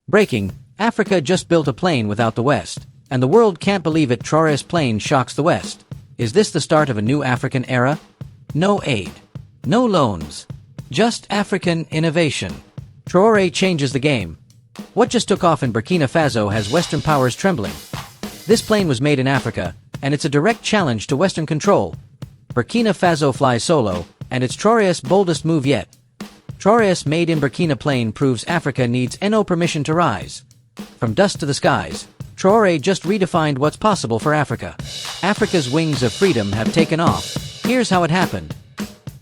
Breaking: Africa just built a plane without the West, and the world can't believe it. Traoré's plane shocks the West. Is this the start of a new African era? No aid. No loans. Just African innovation. Traoré changes the game. What just took off in Burkina Faso has Western powers trembling. This plane was made in Africa, and it's a direct challenge to Western control. Burkina Faso flies solo, and it's Traoré's boldest move yet. Traoré's made in Burkina plane proves Africa needs no permission to rise. From dust to the skies, Traoré just redefined what's possible for Africa. Africa's wings of freedom have taken off. Here's how it happened.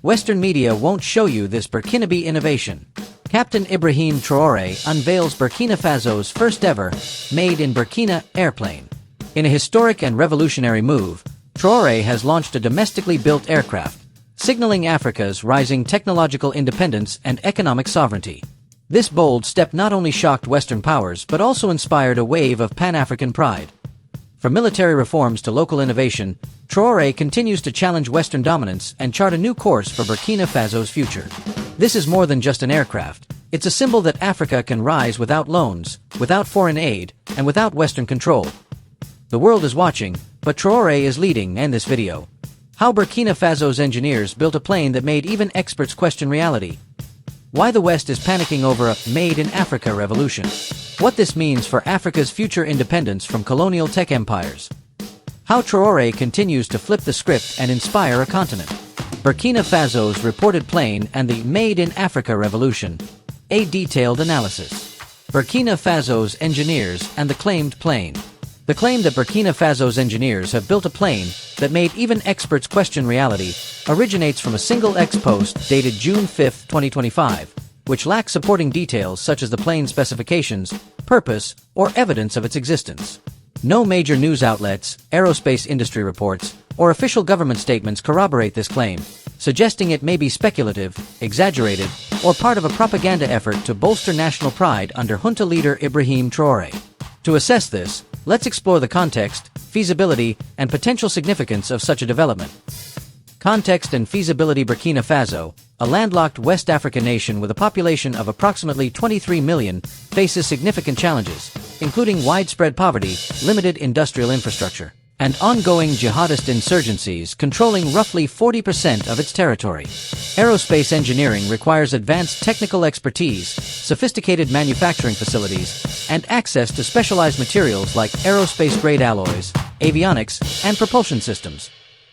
Western media won't show you this Burkinabe innovation. Captain Ibrahim Traoré unveils Burkina Faso's first ever, made in Burkina, airplane. In a historic and revolutionary move, Traoré has launched a domestically built aircraft, signaling Africa's rising technological independence and economic sovereignty. This bold step not only shocked Western powers but also inspired a wave of Pan-African pride. From military reforms to local innovation, Traoré continues to challenge Western dominance and chart a new course for Burkina Faso's future. This is more than just an aircraft. It's a symbol that Africa can rise without loans, without foreign aid, and without Western control. The world is watching, but Traoré is leading in this video. How Burkina Faso's engineers built a plane that made even experts question reality. Why the West is panicking over a Made in Africa revolution. What this means for Africa's future independence from colonial tech empires. How Traoré continues to flip the script and inspire a continent. Burkina Faso's reported plane and the Made in Africa revolution. A detailed analysis. Burkina Faso's engineers and the claimed plane. The claim that Burkina Faso's engineers have built a plane that made even experts question reality originates from a single X post dated June 5, 2025, which lacks supporting details such as the plane specifications, purpose, or evidence of its existence. No major news outlets, aerospace industry reports, or official government statements corroborate this claim, suggesting it may be speculative, exaggerated, or part of a propaganda effort to bolster national pride under junta leader Ibrahim Traoré. To assess this, let's explore the context, feasibility, and potential significance of such a development. Context and feasibility. Burkina Faso, a landlocked West African nation with a population of approximately 23 million, faces significant challenges, including widespread poverty, limited industrial infrastructure, and ongoing jihadist insurgencies controlling roughly 40% of its territory. Aerospace engineering requires advanced technical expertise, sophisticated manufacturing facilities, and access to specialized materials like aerospace-grade alloys, avionics, and propulsion systems.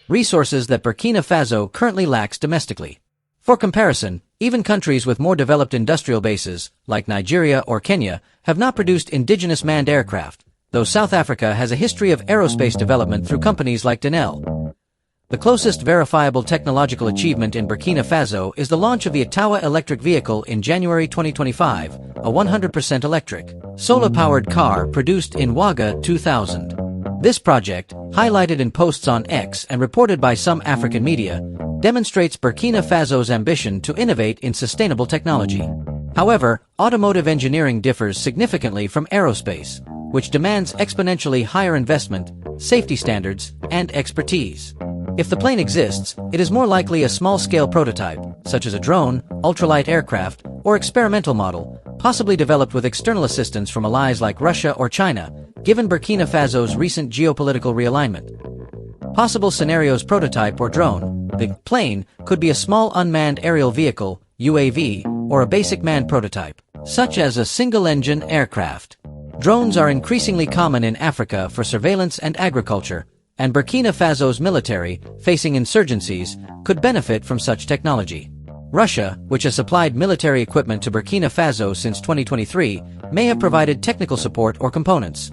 Resources that Burkina Faso currently lacks domestically. For comparison, even countries with more developed industrial bases, like Nigeria or Kenya, have not produced indigenous manned aircraft, though South Africa has a history of aerospace development through companies like Denel. The closest verifiable technological achievement in Burkina Faso is the launch of the Atawa electric vehicle in January 2025, a 100% electric, solar-powered car produced in Ouaga 2000. This project, highlighted in posts on X and reported by some African media, demonstrates Burkina Faso's ambition to innovate in sustainable technology. However, automotive engineering differs significantly from aerospace, which demands exponentially higher investment, safety standards, and expertise. If the plane exists, it is more likely a small-scale prototype, such as a drone, ultralight aircraft, or experimental model, possibly developed with external assistance from allies like Russia or China, given Burkina Faso's recent geopolitical realignment. Possible scenarios: prototype or drone. The plane could be a small unmanned aerial vehicle, UAV, or a basic manned prototype, such as a single-engine aircraft. Drones are increasingly common in Africa for surveillance and agriculture, and Burkina Faso's military, facing insurgencies, could benefit from such technology. Russia, which has supplied military equipment to Burkina Faso since 2023, may have provided technical support or components.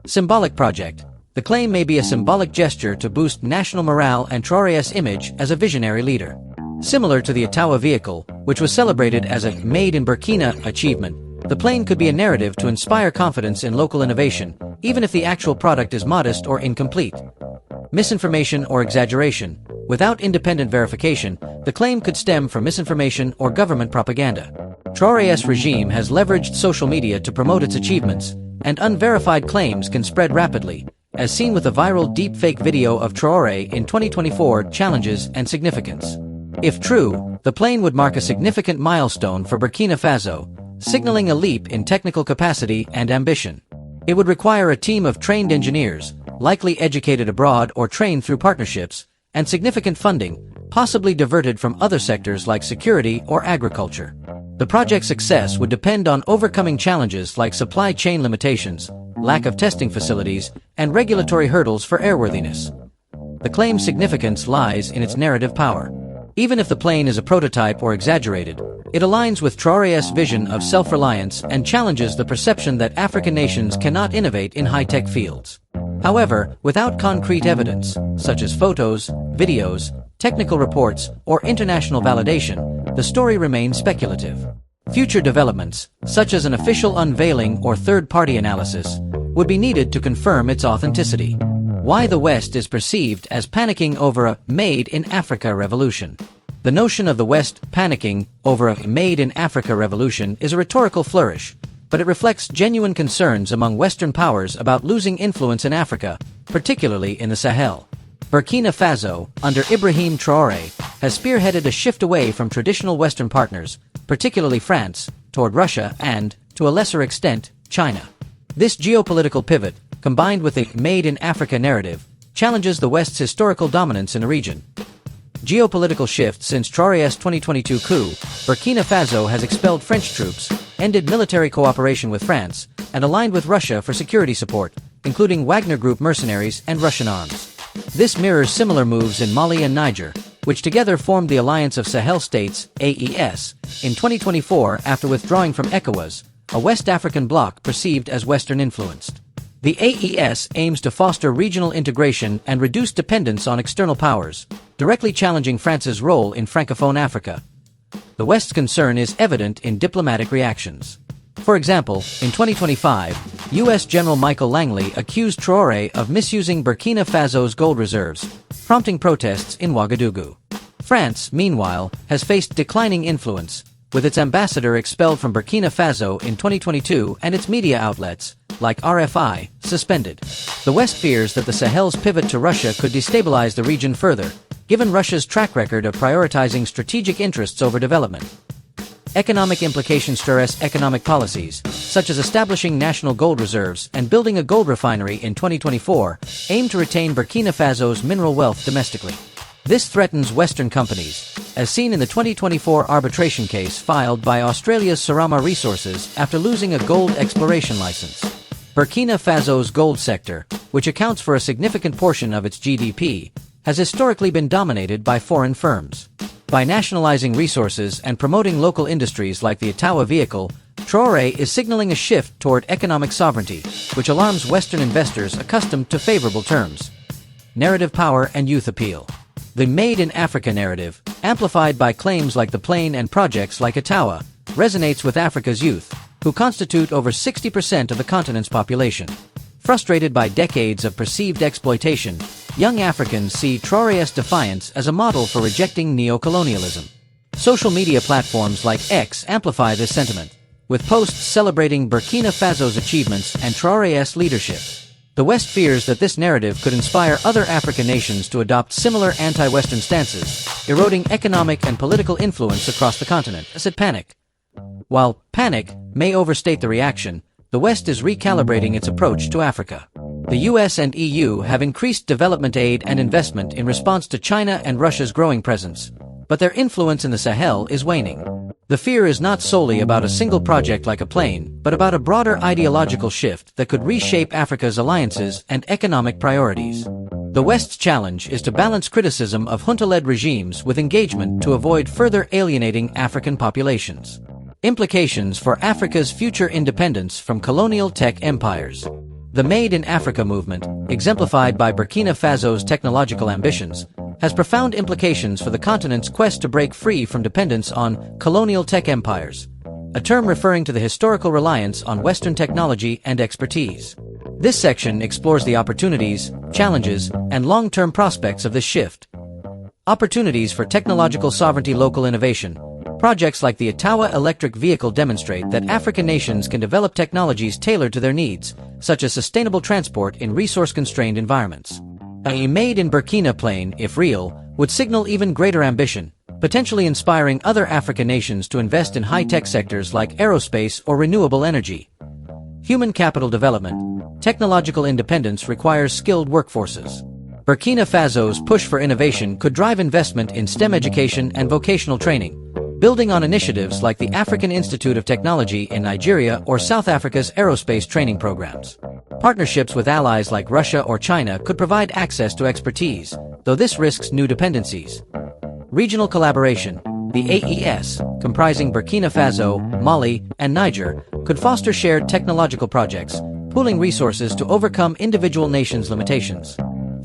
Symbolic project. The claim may be a symbolic gesture to boost national morale and Traoré's image as a visionary leader. Similar to the Atawa vehicle, which was celebrated as a Made in Burkina achievement, the plane could be a narrative to inspire confidence in local innovation, even if the actual product is modest or incomplete. Misinformation or exaggeration. Without independent verification, the claim could stem from misinformation or government propaganda. Traoré's regime has leveraged social media to promote its achievements, and unverified claims can spread rapidly, as seen with the viral deepfake video of Traoré in 2024. Challenges and significance. If true, the plane would mark a significant milestone for Burkina Faso, signaling a leap in technical capacity and ambition. It would require a team of trained engineers, likely educated abroad or trained through partnerships, and significant funding, possibly diverted from other sectors like security or agriculture. The project's success would depend on overcoming challenges like supply chain limitations, lack of testing facilities, and regulatory hurdles for airworthiness. The claim's significance lies in its narrative power. Even if the plane is a prototype or exaggerated, it aligns with Traoré's vision of self-reliance and challenges the perception that African nations cannot innovate in high-tech fields. However, without concrete evidence, such as photos, videos, technical reports, or international validation, the story remains speculative. Future developments, such as an official unveiling or third-party analysis, would be needed to confirm its authenticity. Why the West is perceived as panicking over a Made in Africa revolution. The notion of the West panicking over a Made in Africa revolution is a rhetorical flourish, but it reflects genuine concerns among Western powers about losing influence in Africa, particularly in the Sahel. Burkina Faso, under Ibrahim Traoré, has spearheaded a shift away from traditional Western partners, particularly France, toward Russia and, to a lesser extent, China. This geopolitical pivot, combined with the Made in Africa narrative, challenges the West's historical dominance in the region. Geopolitical shift. Since Traoré's 2022 coup, Burkina Faso has expelled French troops, ended military cooperation with France, and aligned with Russia for security support, including Wagner Group mercenaries and Russian arms. This mirrors similar moves in Mali and Niger, which together formed the Alliance of Sahel States, AES, in 2024 after withdrawing from ECOWAS, a West African bloc perceived as Western-influenced. The AES aims to foster regional integration and reduce dependence on external powers, directly challenging France's role in Francophone Africa. The West's concern is evident in diplomatic reactions. For example, in 2025, U.S. General Michael Langley accused Traoré of misusing Burkina Faso's gold reserves, prompting protests in Ouagadougou. France, meanwhile, has faced declining influence, with its ambassador expelled from Burkina Faso in 2022 and its media outlets, like RFI, suspended. The West fears that the Sahel's pivot to Russia could destabilize the region further, given Russia's track record of prioritizing strategic interests over development. Economic implications. Traoré's economic policies, such as establishing national gold reserves and building a gold refinery in 2024, aim to retain Burkina Faso's mineral wealth domestically. This threatens Western companies, as seen in the 2024 arbitration case filed by Australia's Surama Resources after losing a gold exploration license. Burkina Faso's gold sector, which accounts for a significant portion of its GDP, has historically been dominated by foreign firms. By nationalizing resources and promoting local industries like the Itawa vehicle, Traoré is signaling a shift toward economic sovereignty, which alarms Western investors accustomed to favorable terms. Narrative power and youth appeal. The Made in Africa narrative, amplified by claims like the plane and projects like Itawa, resonates with Africa's youth, who constitute over 60% of the continent's population. Frustrated by decades of perceived exploitation, young Africans see Traoré's defiance as a model for rejecting neocolonialism. Social media platforms like X amplify this sentiment, with posts celebrating Burkina Faso's achievements and Traoré's leadership. The West fears that this narrative could inspire other African nations to adopt similar anti-Western stances, eroding economic and political influence across the continent. Said panic. While panic may overstate the reaction, the West is recalibrating its approach to Africa. The US and EU have increased development aid and investment in response to China and Russia's growing presence, but their influence in the Sahel is waning. The fear is not solely about a single project like a plane, but about a broader ideological shift that could reshape Africa's alliances and economic priorities. The West's challenge is to balance criticism of junta-led regimes with engagement to avoid further alienating African populations. Implications for Africa's future independence from colonial tech empires. The Made in Africa movement, exemplified by Burkina Faso's technological ambitions, has profound implications for the continent's quest to break free from dependence on colonial tech empires, a term referring to the historical reliance on Western technology and expertise. This section explores the opportunities, challenges, and long-term prospects of this shift. Opportunities for technological sovereignty. Local innovation. Projects like the Itawa electric vehicle demonstrate that African nations can develop technologies tailored to their needs, such as sustainable transport in resource-constrained environments. A Made in Burkina plane, if real, would signal even greater ambition, potentially inspiring other African nations to invest in high-tech sectors like aerospace or renewable energy. Human capital development. Technological independence requires skilled workforces. Burkina Faso's push for innovation could drive investment in STEM education and vocational training, building on initiatives like the African Institute of Technology in Nigeria or South Africa's aerospace training programs. Partnerships with allies like Russia or China could provide access to expertise, though this risks new dependencies. Regional collaboration. The AES, comprising Burkina Faso, Mali, and Niger, could foster shared technological projects, pooling resources to overcome individual nations' limitations.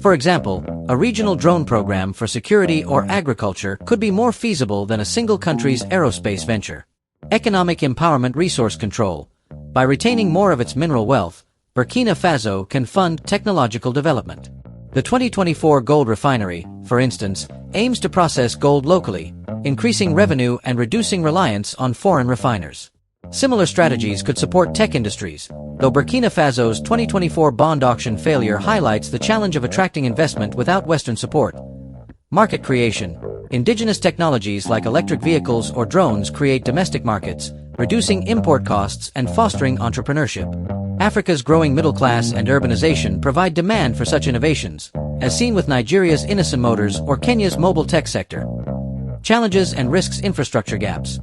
For example, a regional drone program for security or agriculture could be more feasible than a single country's aerospace venture. Economic empowerment. Resource control. By retaining more of its mineral wealth, Burkina Faso can fund technological development. The 2024 gold refinery, for instance, aims to process gold locally, increasing revenue and reducing reliance on foreign refiners. Similar strategies could support tech industries, though Burkina Faso's 2024 bond auction failure highlights the challenge of attracting investment without Western support. Market creation. Indigenous technologies like electric vehicles or drones create domestic markets, reducing import costs and fostering entrepreneurship. Africa's growing middle class and urbanization provide demand for such innovations, as seen with Nigeria's Innocent Motors or Kenya's mobile tech sector. Challenges and risks. Infrastructure gaps.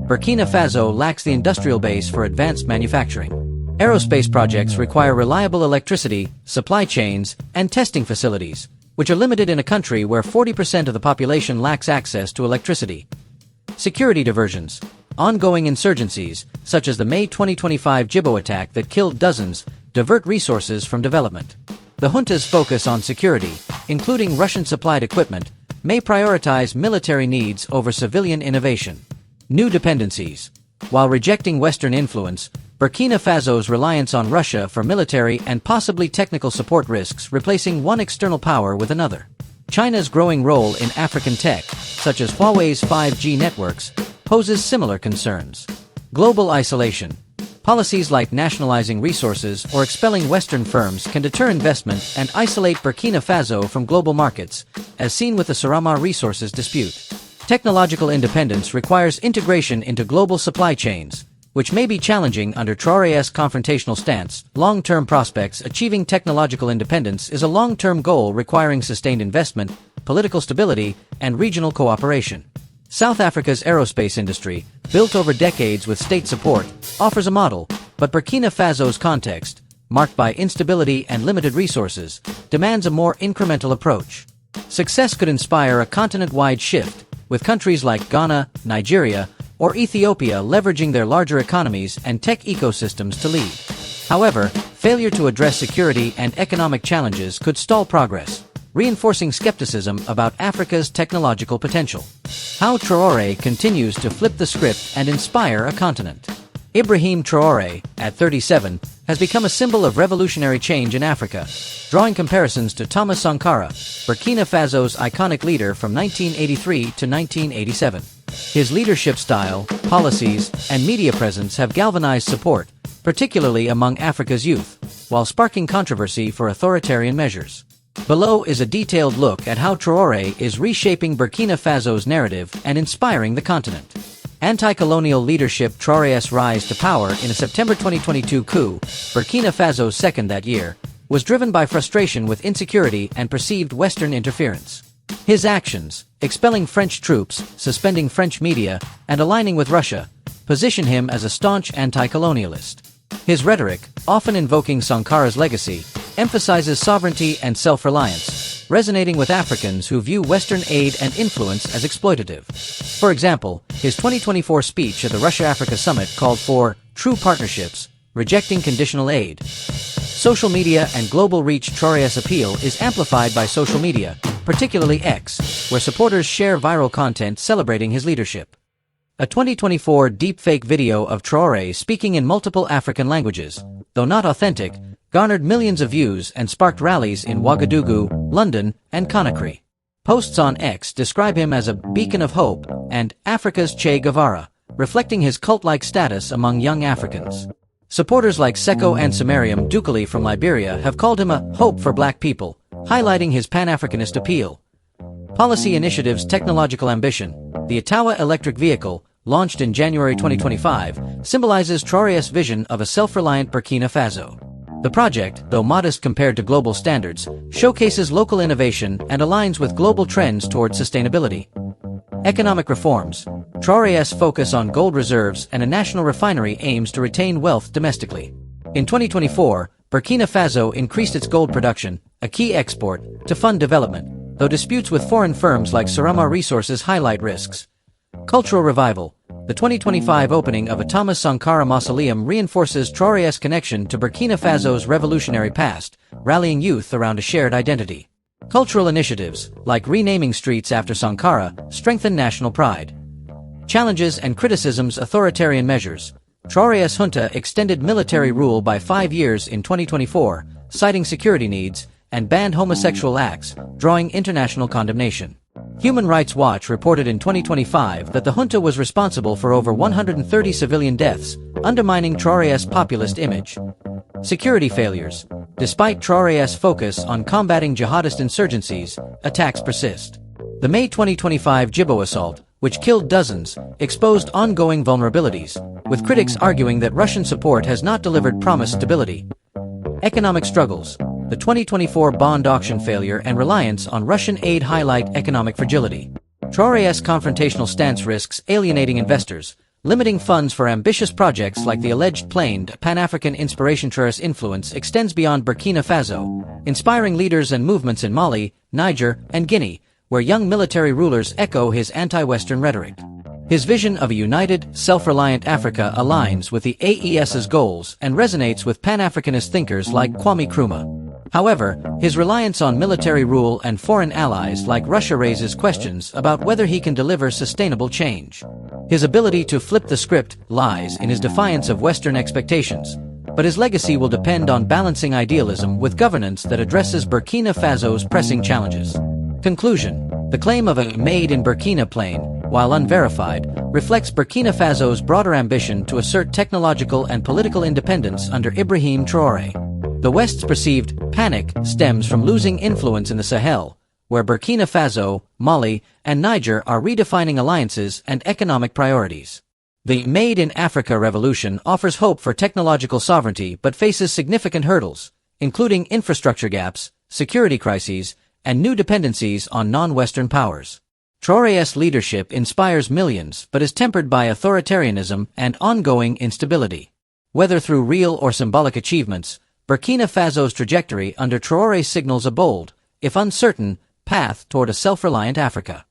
Burkina Faso lacks the industrial base for advanced manufacturing. Aerospace projects require reliable electricity, supply chains, and testing facilities, which are limited in a country where 40% of the population lacks access to electricity. Security diversions. Ongoing insurgencies, such as the May 2025 Djibo attack that killed dozens, divert resources from development. The junta's focus on security, including Russian-supplied equipment, may prioritize military needs over civilian innovation. New dependencies. While rejecting Western influence, Burkina Faso's reliance on Russia for military and possibly technical support risks replacing one external power with another. China's growing role in African tech, such as Huawei's 5G networks, poses similar concerns. Global isolation. Policies like nationalizing resources or expelling Western firms can deter investment and isolate Burkina Faso from global markets, as seen with the Sarama resources dispute. Technological independence requires integration into global supply chains, which may be challenging under Traoré's confrontational stance. Long-term prospects. Achieving technological independence is a long-term goal requiring sustained investment, political stability, and regional cooperation. South Africa's aerospace industry, built over decades with state support, offers a model, but Burkina Faso's context, marked by instability and limited resources, demands a more incremental approach. Success could inspire a continent-wide shift, with countries like Ghana, Nigeria, or Ethiopia leveraging their larger economies and tech ecosystems to lead. However, failure to address security and economic challenges could stall progress, reinforcing skepticism about Africa's technological potential. How Traoré continues to flip the script and inspire a continent. Ibrahim Traoré, at 37, has become a symbol of revolutionary change in Africa, drawing comparisons to Thomas Sankara, Burkina Faso's iconic leader from 1983 to 1987. His leadership style, policies, and media presence have galvanized support, particularly among Africa's youth, while sparking controversy for authoritarian measures. Below is a detailed look at how Traoré is reshaping Burkina Faso's narrative and inspiring the continent. Anti-colonial leadership. Traoré's rise to power in a September 2022 coup, Burkina Faso's second that year, was driven by frustration with insecurity and perceived Western interference. His actions, expelling French troops, suspending French media, and aligning with Russia, position him as a staunch anti-colonialist. His rhetoric, often invoking Sankara's legacy, emphasizes sovereignty and self-reliance, resonating with Africans who view Western aid and influence as exploitative. For example, his 2024 speech at the Russia-Africa Summit called for true partnerships, rejecting conditional aid. Social media and global reach. Traoré's appeal is amplified by social media, particularly X, where supporters share viral content celebrating his leadership. A 2024 deepfake video of Traoré speaking in multiple African languages, though not authentic, garnered millions of views and sparked rallies in Ouagadougou, London, and Conakry. Posts on X describe him as a beacon of hope and Africa's Che Guevara, reflecting his cult-like status among young Africans. Supporters like Seko and Samariam Dukali from Liberia have called him a hope for black people, highlighting his Pan-Africanist appeal. Policy initiatives. Technological ambition. The Itawa electric vehicle, launched in January 2025, symbolizes Traoré's vision of a self-reliant Burkina Faso. The project, though modest compared to global standards, showcases local innovation and aligns with global trends toward sustainability. Economic reforms. Traoré's focus on gold reserves and a national refinery aims to retain wealth domestically. In 2024, Burkina Faso increased its gold production, a key export, to fund development, though disputes with foreign firms like Sarama Resources highlight risks. Cultural revival. The 2025 opening of a Thomas Sankara mausoleum reinforces Traoré's connection to Burkina Faso's revolutionary past, rallying youth around a shared identity. Cultural initiatives, like renaming streets after Sankara, strengthen national pride. Challenges and criticisms. Authoritarian measures. Traoré's junta extended military rule by 5 years in 2024, citing security needs, and banned homosexual acts, drawing international condemnation. Human Rights Watch reported in 2025 that the junta was responsible for over 130 civilian deaths, undermining Traoré's populist image. Security failures. Despite Traoré's focus on combating jihadist insurgencies, attacks persist. The May 2025 Djibo assault, which killed dozens, exposed ongoing vulnerabilities, with critics arguing that Russian support has not delivered promised stability. Economic struggles. The 2024 bond auction failure and reliance on Russian aid highlight economic fragility. Traoré's confrontational stance risks alienating investors, limiting funds for ambitious projects like the alleged planned Pan-African inspiration. Traoré's influence extends beyond Burkina Faso, inspiring leaders and movements in Mali, Niger, and Guinea, where young military rulers echo his anti-Western rhetoric. His vision of a united, self-reliant Africa aligns with the AES's goals and resonates with Pan-Africanist thinkers like Kwame Nkrumah. However, his reliance on military rule and foreign allies like Russia raises questions about whether he can deliver sustainable change. His ability to flip the script lies in his defiance of Western expectations, but his legacy will depend on balancing idealism with governance that addresses Burkina Faso's pressing challenges. Conclusion. The claim of a "made in Burkina" plane, while unverified, reflects Burkina Faso's broader ambition to assert technological and political independence under Ibrahim Traoré. The West's perceived panic stems from losing influence in the Sahel, where Burkina Faso, Mali, and Niger are redefining alliances and economic priorities. The Made in Africa revolution offers hope for technological sovereignty but faces significant hurdles, including infrastructure gaps, security crises, and new dependencies on non-Western powers. Traoré's leadership inspires millions but is tempered by authoritarianism and ongoing instability. Whether through real or symbolic achievements, Burkina Faso's trajectory under Traoré signals a bold, if uncertain, path toward a self-reliant Africa.